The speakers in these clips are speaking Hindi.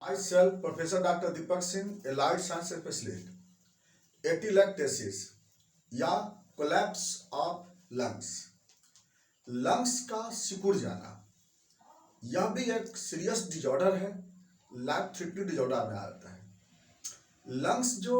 Myself, Professor Dr. Deepak Singh, Allied Science Specialist, एटिलेक्टेसिस या कोलैप्स ऑफ लंग्स, लंग्स का सिकुड़ जाना, यह भी एक सीरियस डिजॉर्डर है, लाइफ थ्रेटनिंग डिजॉर्डर में आता है। लंग्स जो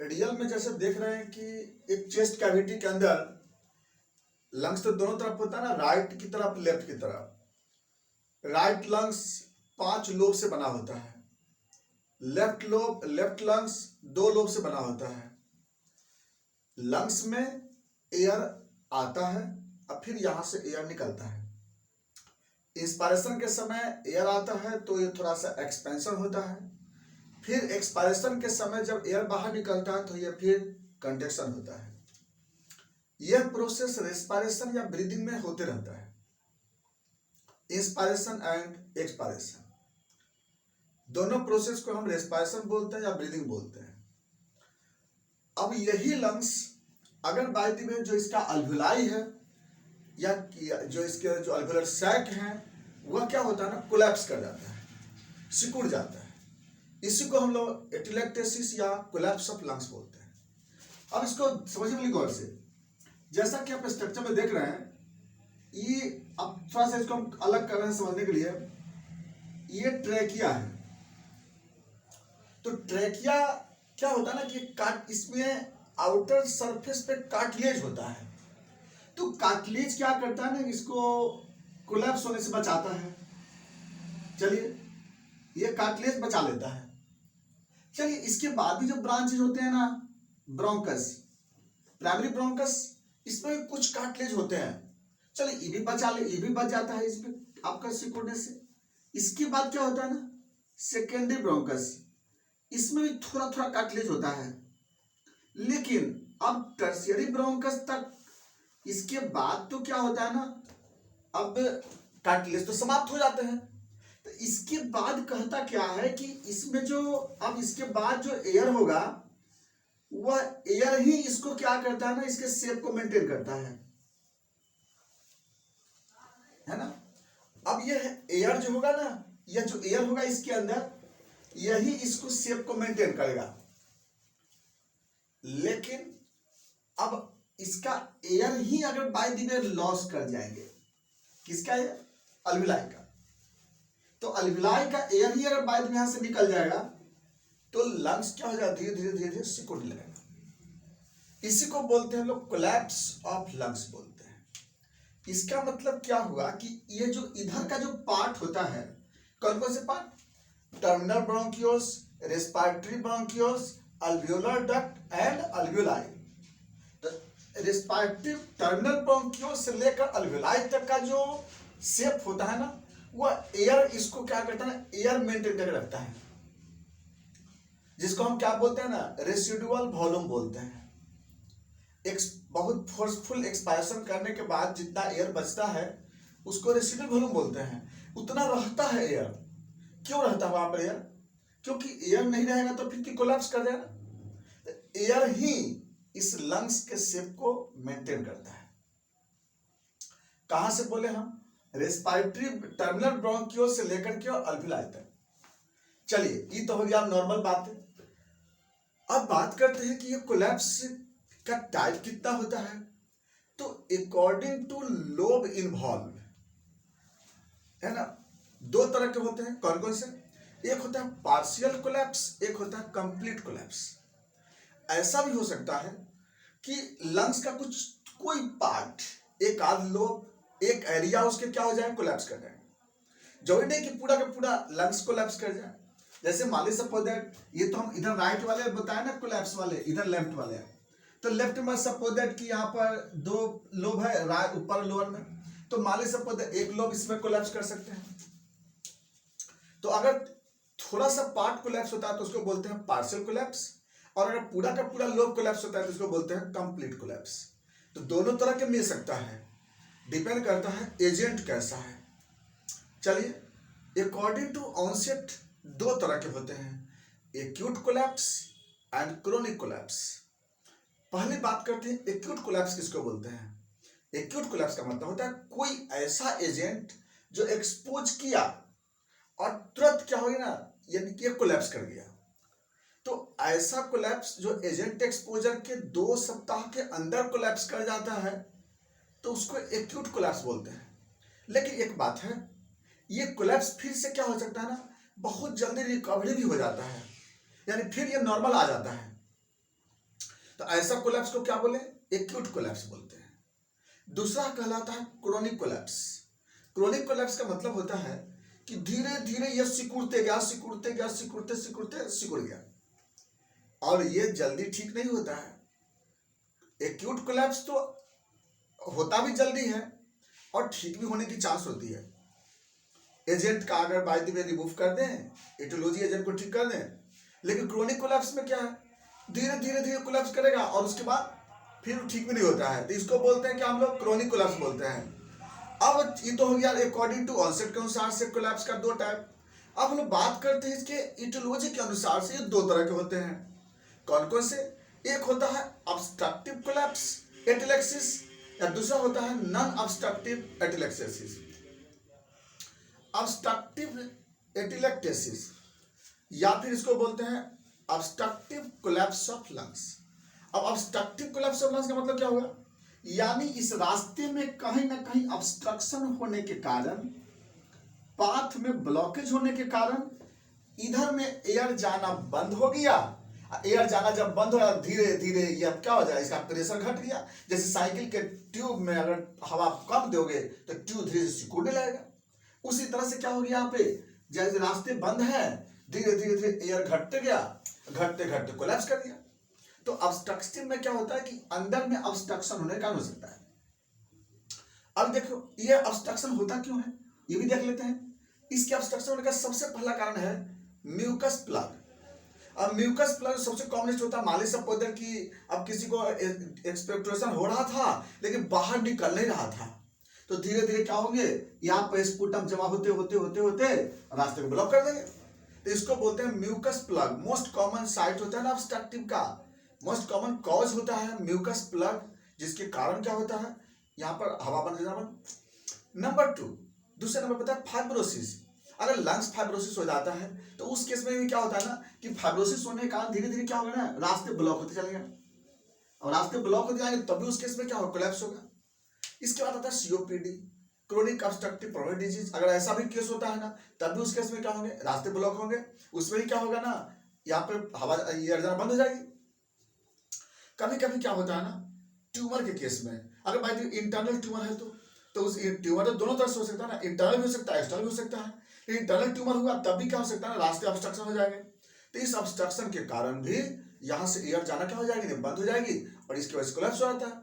रियल में जैसे देख रहे हैं कि एक चेस्ट कैविटी के अंदर लंग्स तो दोनों तरफ होता है ना, राइट की तरफ लेफ्ट की तरफ। राइट लंग्स 5 लोब से बना होता है, लेफ्ट लंग्स 2 लोब से बना होता है। लंग्स में एयर आता है और फिर यहां से एयर निकलता है। इंस्पायरेशन के समय एयर आता है तो ये थोड़ा सा एक्सपेंशन होता है, फिर एक्सपायरेशन के समय जब एयर बाहर निकलता है तो ये फिर कंट्रैक्शन होता है। यह प्रोसेस रेस्पिरेशन या ब्रीदिंग में होते रहता है, इंस्पायरेशन एंड एक्सपायरेशन। दोनों प्रोसेस को हम रेस्पिरेशन बोलते हैं या ब्रीदिंग बोलते हैं। अब यही लंग्स अगर बाय द वे जो इसका अल्वुलाई है या जो इसके जो अल्वुलर सैक है वह क्या होता है ना, कोलैप्स कर जाता है, सिकुड़ जाता है। इसी को हम लोग एटिलेक्टेसिस या कोलैप्स ऑफ लंग्स बोलते हैं। अब इसको समझने गौर से, जैसा कि आप स्ट्रक्चर में देख रहे हैं, ये अब थोड़ा सा इसको हम अलग कर रहे हैं समझने के लिए। ये ट्रैकिया है, तो ट्रैकिया क्या होता है ना कि इसमें आउटर सरफेस पे कार्टिलेज होता है, तो कार्टिलेज क्या करता है ना, इसको कोलैप्स होने से बचाता है। चलिए, ये कार्टिलेज बचा लेता है। चलिए, इसके बाद भी जो ब्रांचेज होते हैं ना, ब्रोंकस, प्राइमरी ब्रोंकस, इसमें कुछ कार्टिलेज होते हैं। चलिए, ये भी बचा ले, ये भी बच जाता है इसमें आपका सिकुड़ने से। इसके बाद क्या होता है ना, सेकेंडरी ब्रोंकस, इसमें भी थोड़ा थोड़ा कार्टिलेज होता है। लेकिन अब टर्शियरी ब्रोंकस तक, इसके बाद तो क्या होता है ना, अब कार्टिलेज तो समाप्त हो जाते हैं। तो इसके बाद कहता क्या है कि इसमें जो अब इसके बाद जो एयर होगा वह एयर ही इसको क्या करता है ना, इसके शेप को मेंटेन करता है ना। अब यह एयर जो होगा ना, यह जो एयर होगा इसके अंदर, यही इसको शेप को मेंटेन करेगा। लेकिन अब इसका एयर ही अगर बाय द वे लॉस कर जाएंगे, किसका एयर, अल्वुलाई का, तो अल्वुलाई का एयर ही अगर बाय द वे यहां से निकल जाएगा तो लंग्स क्या हो जाएगा, धीरे धीरे धीरे धीरे सिकुड़ने लगेगा। इसी को बोलते हैं लोग कोलैप्स ऑफ लंग्स बोलते हैं। इसका मतलब क्या हुआ कि ये जो इधर का जो पार्ट होता है, कौन कौन से part, terminal bronchioles, respiratory bronchioles, alveolar duct and alveoli. तो रेस्पिरेटरी टर्मिनल ब्रोंकियोल्स से लेकर अल्वियोलाई तक का जो शेप होता है ना, वह एयर इसको क्या करता है, एयर मेंटेन करके रखता है, जिसको हम क्या बोलते हैं ना, रेसिडुअल वॉल्यूम बोलते हैं। एक बहुत फोर्सफुल एक्सपायरेशन करने के बाद जितना एयर बचता है उसको रेसिडुअल वॉल्यूम बोलते हैं। उतना रहता है एयर। क्यों रहता है वहां पर एयर, क्योंकि एयर नहीं रहेगा तो फिर कोलैप्स कर जाएगा। एयर ही इस लंग्स के शेप को मेंटेन करता है। कहां से बोले हम, रेस्पिरेटरी टर्मिनल ब्रोंकियोल से लेकर के अल्वुलाई तक। चलिए, ये तो हो गया नॉर्मल बात है। अब बात करते हैं कि ये कोलैप्स का टाइप कितना होता है। तो अकॉर्डिंग टू लोब इन्वॉल्व, है ना, 2 तरह के होते हैं। कौन कौन से, एक होता है पार्शियल कोलैप्स, एक होता है कंप्लीट कोलैप्स। ऐसा भी हो सकता है कि लंग्स का कोई पार्ट, एक आध लोब, एक एरिया उसके क्या हो जाए, कोलैप्स कर जाए। जरूरी नहीं कि पूरा का पूरा लंग्स कोलैप्स कर जाए। जैसे मान लीजिए सपोज दैट, ये तो हम इधर राइट वाले बताए ना कोलैप्स वाले, इधर लेफ्ट वाले, तो लेफ्ट में सपोज दैट कि यहाँ पर 2 लोब है, राइट ऊपर लोअर में, तो मान लीजिए सपोज दैट एक लोब इसमें कोलैप्स कर सकते हैं। तो अगर थोड़ा सा पार्ट कोलैप्स होता है तो उसको बोलते हैं पार्शियल कोलैप्स, और अगर पूरा का पूरा लोब कोलैप्स होता है तो उसको बोलते हैं कंप्लीट कोलैप्स। तो दोनों तरह के मिल सकता है, डिपेंड करता है एजेंट कैसा है। चलिए, अकॉर्डिंग टू ऑनसेट 2 तरह के होते हैं, acute collapse and chronic collapse. पहले बात करते हैं एक्यूट कोलैप्स किसको बोलते हैं। एक्यूट कोलैप्स का मतलब होता है कोई ऐसा एजेंट जो एक्सपोज किया और तुरंत क्या होगी ना, यानी कि कोलैप्स कर गया। तो ऐसा कोलैप्स जो एजेंट एक्सपोजर के 2 सप्ताह के अंदर कोलैप्स कर जाता है तो उसको एक्यूट कोलैप्स बोलते हैं। लेकिन एक बात है, ये कोलैप्स फिर से क्या हो सकता है ना, बहुत जल्दी रिकवरी भी हो जाता है, यानी फिर ये नॉर्मल आ जाता है। तो ऐसा कोलैप्स को क्या बोले, एक्यूट कोलैप्स बोलते हैं। दूसरा कहलाता है क्रोनिक कोलैप्स। क्रोनिक कोलैप्स का मतलब होता है कि धीरे धीरे ये सिकुड़ते गया सिकुड़ते गया सिकुड़ते सिकुड़ते सिकुड़ गया, और ये जल्दी ठीक नहीं होता है। एक्यूट कोलैप्स तो होता भी जल्दी है और ठीक भी होने की चांस होती है। एजेंट का अगर बाय द वे रिमूव कर दें, एटियोलॉजी एजेंट को ठीक कर दें। लेकिन क्रोनिक कोलैप्स में क्या है, धीरे धीरे धीरे कोलैप्स करेगा और उसके बाद फिर ठीक भी नहीं होता है, तो इसको बोलते हैं कि हम लोग क्रोनिक कोलैप्स बोलते हैं। अब ये तो हो गया अकॉर्डिंग टू ऑनसेट के अनुसार से कोलैप्स का 2 टाइप। अब हम लोग बात करते हैं इसके एटियोलॉजी के अनुसार से, ये 2 तरह के होते हैं। कौन कौन से, एक होता है ऑब्स्ट्रक्टिव कोलैप्स एटिलेक्सिस, या दूसरा होता है नॉन ऑब्स्ट्रक्टिव एटिलेक्सिस। ऑब्स्ट्रक्टिव एटिलेक्टेसिस या फिर इसको बोलते हैं ऑब्स्ट्रक्टिव कोलैप्स ऑफ लंग्स। अब ऑब्स्ट्रक्टिव कोलैप्स ऑफ लंग्स का मतलब क्या हुआ, यानी इस रास्ते में कहीं ना कहीं ऑब्स्ट्रक्शन होने के कारण, पाथ में ब्लॉकेज होने के कारण इधर में एयर जाना बंद हो गया। एयर जाना जब बंद हो गया धीरे धीरे ये क्या हो जाएगा, इसका प्रेशर घट गया। जैसे साइकिल के ट्यूब में अगर हवा कम दोगे तो ट्यूब धीरे से सिकुड़ने लगेगा, उसी तरह से क्या हो गया यहाँ पे, जैसे रास्ते बंद है धीरे धीरे धीरे एयर घटते गया, घटते घटते कोलैप्स कर दिया। तो ऑब्स्ट्रक्टिव में क्या होता है कि अंदर में ऑब्स्ट्रक्शन होने का हो सकता है। अब देखो ये ऑब्स्ट्रक्शन होता क्यों है, ये भी देख लेते हैं। इसके ऑब्स्ट्रक्शन होने का सबसे पहला कारण है म्यूकस प्लग। अब म्यूकस प्लग सबसे कॉमनेस्ट होता है, मान लीजिए सपोज कि अब किसी को एक्सपेक्टोरेशन हो रहा था लेकिन बाहर निकल नहीं रहा था, तो धीरे धीरे क्या होंगे, यहाँ पर स्पुटम जमा होते होते होते होते रास्ते को ब्लॉक कर देंगे। तो इसको बोलते हैं mucus plug. Most common site होता है ना ऑब्स्ट्रक्टिव का, मोस्ट कॉमन कॉज होता है म्यूकस प्लग, जिसके कारण क्या होता है, यहाँ पर हवा बंद जाना बंद। नंबर 2, दूसरा नंबर पता है फाइब्रोसिस। अगर लंग्स फाइब्रोसिस हो जाता है तो उस केस में भी क्या होता है ना कि फाइब्रोसिस होने के कारण धीरे धीरे क्या होगा ना, रास्ते ब्लॉक होते चलेंगे, और रास्ते ब्लॉक होते जाएंगे तभी उस केस में क्या होगा, कोलैप्स होगा। इसके बाद आता है COPD, chronic obstructive pulmonary disease. अगर ऐसा भी केस होता है ना तभी उस केस में क्या होंगे, रास्ते ब्लॉक होंगे, उसमें ही क्या होगा ना, यहाँ पे हवा एयर जाना बंद हो जाएगी। कभी कभी क्या होता है ना, ट्यूमर के केस में अगर भाई इंटरनल ट्यूमर है तो उस ट्यूमर तो दोनों तरह से हो सकता है ना, इंटरनल भी हो सकता है एक्सटर्नल भी हो सकता है। इंटरनल ट्यूमर हुआ तब भी क्या हो सकता है ना, रास्ते ऑब्स्ट्रक्शन हो जाएंगे। तो इस ऑब्स्ट्रक्शन के कारण भी यहां से एयर जाना क्या हो जाएगी, बंद हो जाएगी, और इसकी वजह से कोलैप्स हो जाता है।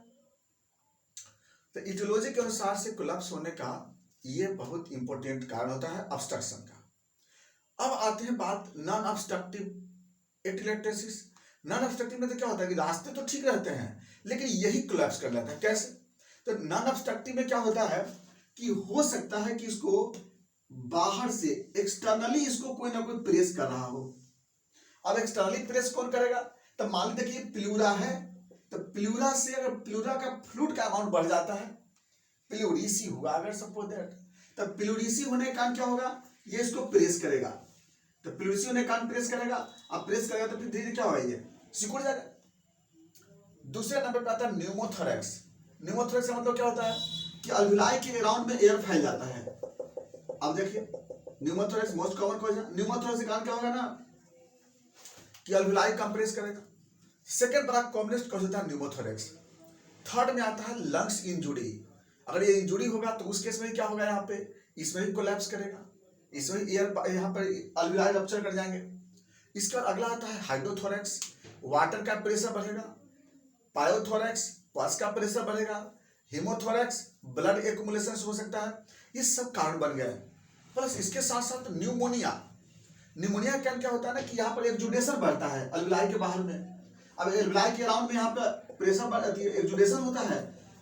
तो इटियोलॉजी के अनुसार से कोलैप्स होने का ये बहुत इंपॉर्टेंट कारण होता है ऑब्स्ट्रक्शन का। अब आते हैं बात नॉन ऑब्स्ट्रक्टिव एटिलेक्टेसिस। नॉन ऑब्स्ट्रक्टिव में तो क्या होता है कि रास्ते तो ठीक रहते हैं लेकिन यही कोलैप्स कर लेता है। कैसे, तो नॉन ऑब्स्ट्रक्टिव में क्या होता है कि हो सकता है कि इसको बाहर से एक्सटर्नली इसको कोई ना कोई प्रेस कर रहा हो। अब एक्सटर्नली प्रेस कौन करेगा, तो मान लीजिए देखिए प्लूरा है, तो प्लूरा से अगर प्लूरा का फ्लूइड का अमाउंट बढ़ जाता है, प्लूरिसी हुआ अगर सपोज दैट, तो प्लूरिसी होने के कारण क्या होगा, ये इसको प्रेस करेगा, तो प्लूरिसी होने के कारण प्रेस करेगा। अब प्रेस करेगा तो फिर धीरे क्या होगा, ये सिकुड़ जाएगा। दूसरे नंबर पर आता है न्यूमोथोरैक्स। न्यूमोथोरैक्स का मतलब क्या होता है कि अल्विलाई के अराउंड में एयर फैल जाता है। अब देखिए न्यूमोथोरैक्स मोस्ट कॉमन कॉज है। न्यूमोथोरैक्स के कारण क्या होगा ना कि अल्विलाई कंप्रेस करेगा। सेकंड बड़ा कॉमनेस्ट कॉज होता है न्यूमोथोरैक्स। थर्ड में आता है लंग्स इंजुरी। अगर ये इंजुरी होगा तो उस केस में क्या होगा, यहाँ पे इसमें भी कोलैप्स करेगा, इसमें एयर यहाँ पर अल्विलाई रप्चर कर जाएंगे। इसके बाद अगला आता है हाइड्रोथोरैक्स। वाटर का प्रेशर बढ़ेगा। पायोथोरैक्स पल्स का प्रेशर बढ़ेगा। हीमोथोरैक्स ब्लड एक्युमुलेशन हो सकता है। ये सब कारण बन गए। प्लस इसके साथ साथ न्यूमोनिया। न्यूमोनिया क्या होता है ना कि यहाँ पर एक्जुडेशन बढ़ता है अल्विलाई के बाहर में। अब अल्विलाई के अराउंड में यहाँ पर प्रेशर एक्जुडेशन होता है।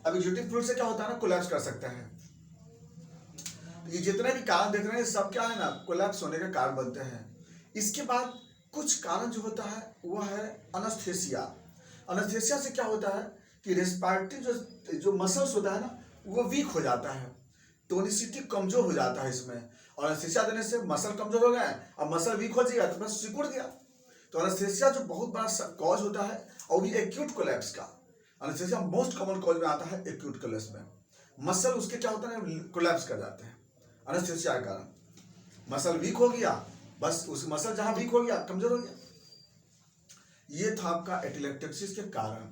अब एक्जुडेटिव फ्लूइड से क्या होता है ना, कोलैप्स कर सकता है। ये जितने भी कारण देख रहे हैं सब क्या है ना, कोलैप्स होने का कारण बनते हैं। इसके बाद कुछ कारण जो होता है वह है अनेस्थीसिया। अनेस्थीसिया से क्या होता है कि रेस्पिरेटरी जो मसल्स होता है ना वो वीक हो जाता है, टोनिसिटी कमजोर हो जाता है इसमें, और एनेस्थीसिया देने से मसल कमजोर हो गया है, अब मसल वीक हो जाएगा तो बस सिकुड़ गया। तो एनेस्थीसिया जो बहुत बड़ा कॉज होता है और भी एक्यूट कोलैप्स का, एनेस्थीसिया मोस्ट कॉमन कॉज में आता है एक्यूट कोलैप्स में। मसल उसके क्या होता है, कोलैप्स कर जाते हैं एनेस्थीसिया के कारण। मसल वीक हो गया, बस उस मसल जहां वीक हो गया कमजोर हो गया। ये था आपका एटिलेक्टेक्सिस के कारण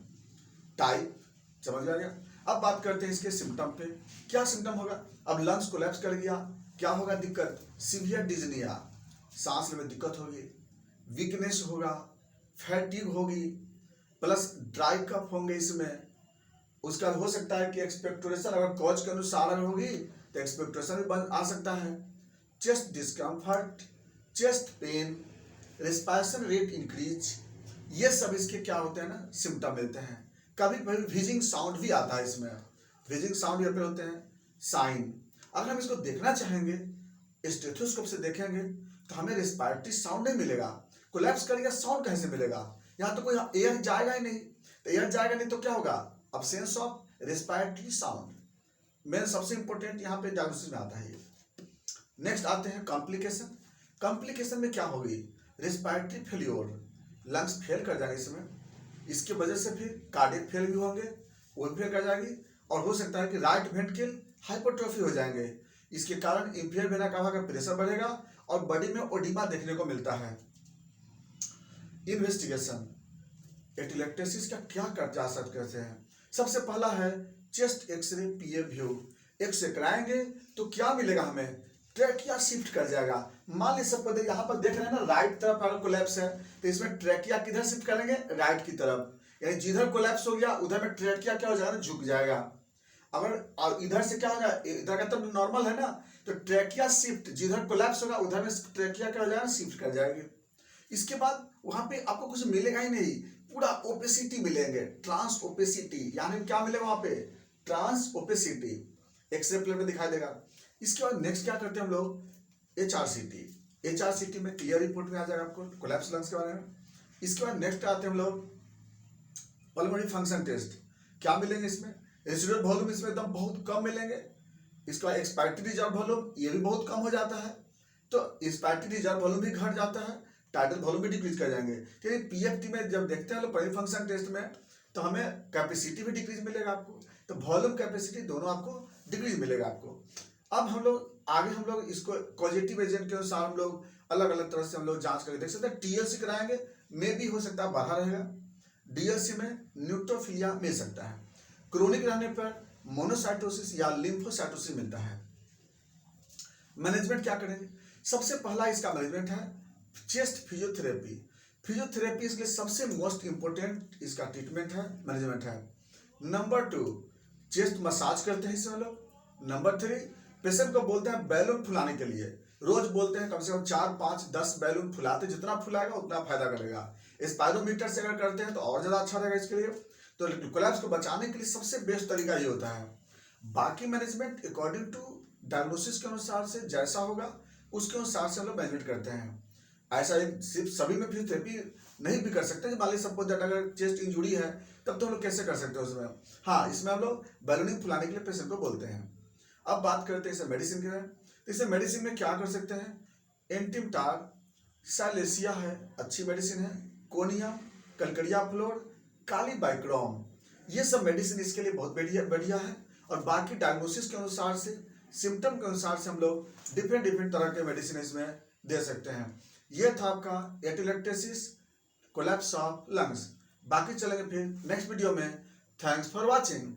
टाइप, समझ में आ गया। अब बात करते हैं इसके सिम्टम पे, क्या सिम्टम होगा। अब लंग्स कोलैप्स कर गया, क्या होगा दिक्कत, सीवियर डिजनिया, सांस लेने में दिक्कत होगी, वीकनेस होगा, फैटिग होगी, प्लस ड्राई कफ होंगे इसमें। उसका हो सकता है कि एक्सपेक्टोरेशन अगर कॉज के अनुसार अगर होगी तो एक्सपेक्टोरेशन भी आ सकता है। Chest discomfort, chest pain, respiration rate increase, ये सब इसके क्या होते हैं ना, सिम्टम मिलते हैं। कभी कभी व्हीजिंग साउंड भी आता है इसमें, व्हीजिंग साउंड यहाँ पे होते हैं साइन। अगर हम इसको देखना चाहेंगे स्टेथोस्कोप से देखेंगे तो हमें रेस्पिरेटरी साउंड नहीं मिलेगा। कोलैप्स करेगा साउंड कैसे मिलेगा, यहाँ तो कोई एयर जाएगा ही नहीं, तो एयर जाएगा नहीं तो क्या होगा, absence of respiratory sound. Main सबसे इंपॉर्टेंट यहाँ पे डायग्नोसिस में आता है ये। नेक्स्ट आते हैं कॉम्प्लिकेशन। कॉम्प्लिकेशन में क्या होगी, रेस्पिरेटरी फेल्योर, लंग्स फेल कर जाएंगे इसमें, इसके वजह से फिर कार्डियक फेल भी होंगे, वो भी फेल कर जाएगी, और हो सकता है कि राइट वेंट्रिकल हाइपरट्रोफी हो जाएंगे। इसके कारण इंफीरियर वेना कावा का प्रेशर बढ़ेगा और बॉडी में ओडिमा देखने को मिलता है। इन्वेस्टिगेशन, एटिलेक्टेसिस का क्या कर जा सकते हैं। सबसे पहला है चेस्ट एक्सरे पीए व्यू, एक्सरे कराएंगे तो क्या मिलेगा हमें, ट्रैकिया शिफ्ट कर जाएगा। मान लीजिए सबको यहाँ पर देख रहे हैं ना, राइट तरफ अगर कोलैप्स है तो इसमें ट्रैकिया किधर शिफ्ट करेंगे, राइट की तरफ, यानी जिधर कोलैप्स हो गया उधर में ट्रैकिया क्या हो जाएगा, झुक जाएगा। अगर इधर से क्या होगा, इधर का तरफ नॉर्मल है ना, तो ट्रैकिया शिफ्ट, जिधर कोलैप्स होगा उधर में ट्रैकिया क्या हो जाएगा, शिफ्ट कर जाएगी। इसके बाद वहां पे आपको कुछ मिलेगा ही नहीं, पूरा ओपेसिटी मिलेंगे, ट्रांस ओपेसिटी, यानी क्या मिलेगा वहां पे, ट्रांस ओपेसिटी, एक्सरे प्लेट में दिखाई देगा। इसके बाद नेक्स्ट क्या करते हैं हम लोग, HRCT, HRCT में क्लियर रिपोर्ट में आ जाएगा आपको कोलैप्स लंग्स के बारे में। इसके बाद नेक्स्ट आते हैं हम लोग पल्मोनरी फंक्शन टेस्ट, क्या मिलेंगे इसमें, रेसिडुअल वॉल्यूम इसमें एकदम बहुत कम मिलेंगे। इसका एक्सपायरेटरी रिजर्व वॉल्यूम ये भी बहुत कम हो जाता है, तो एक्सपायरेटरी रिजर्व वॉल्यूम भी घट जाता है, टाइटल वॉल्यूम भी डिक्रीज कर जाएंगे। तो PFT में जब देखते हैं लोग पल्मोनरी फंक्शन टेस्ट में, तो हमें कैपेसिटी भी डिक्रीज मिलेगा आपको, तो वॉल्यूम कैपेसिटी दोनों आपको डिक्रीज मिलेगा आपको। अब हम लोग आगे हम लोग इसको पॉजिटिव एजेंट के अनुसार हम लोग अलग अलग तरह से हम लोग जांच करके देख सकते हैं। TLC कराएंगे, में भी हो सकता है बढ़ा रहेगा, DLC में न्यूट्रोफिलिया मिल सकता है, क्रोनिक रहने पर मोनोसाइटोसिस या लिम्फोसाइटोसिस मिलता है। मैनेजमेंट क्या करेंगे, सबसे पहला इसका मैनेजमेंट है चेस्ट फिजियोथेरेपी। फिजियोथेरेपी इसके सबसे मोस्ट इंपोर्टेंट इसका ट्रीटमेंट है, मैनेजमेंट है। नंबर 2 चेस्ट मसाज करते हैं इसमें लोग। नंबर 3 पेशेंट को बोलते हैं बैलून फुलाने के लिए, रोज बोलते हैं कम से कम 4, 5, 10 बैलून फुलाते, जितना फुलाएगा उतना फायदा करेगा। स्पाइरोमीटर से अगर करते हैं तो और ज्यादा अच्छा रहेगा इसके लिए। तो कोलैप्स को बचाने के लिए सबसे बेस्ट तरीका ये होता है। बाकी मैनेजमेंट अकॉर्डिंग टू डायग्नोसिस के अनुसार से जैसा होगा उसके अनुसार से हम लोग मैनेजमेंट करते हैं। ऐसा सिर्फ सभी में फिजियोथेरेपी नहीं भी कर सकते, मान लीजिए सपोज दैट अगर चेस्ट इंजुरी है तब तो हम लोग कैसे कर सकते हैं उसमें, हाँ इसमें हम लोग बैलूनिंग फुलाने के लिए पेशेंट को बोलते हैं। अब बात करते हैं इसे मेडिसिन के बारे में। इसे मेडिसिन में क्या कर सकते हैं, एंटिमटार, साइलेसिया है अच्छी मेडिसिन है, कोनियम, कलकड़िया फ्लोर, कालीबाइक्रोम, ये सब मेडिसिन इसके लिए बहुत बढ़िया है। और बाकी डायग्नोसिस के अनुसार से, सिम्टम के अनुसार से हम लोग डिफरेंट तरह के मेडिसिन इसमें दे सकते हैं। ये था आपका एटिलेक्टेसिस, कोलैप्स ऑफ लंग्स। बाकी चलेंगे फिर नेक्स्ट वीडियो में। Thanks for watching.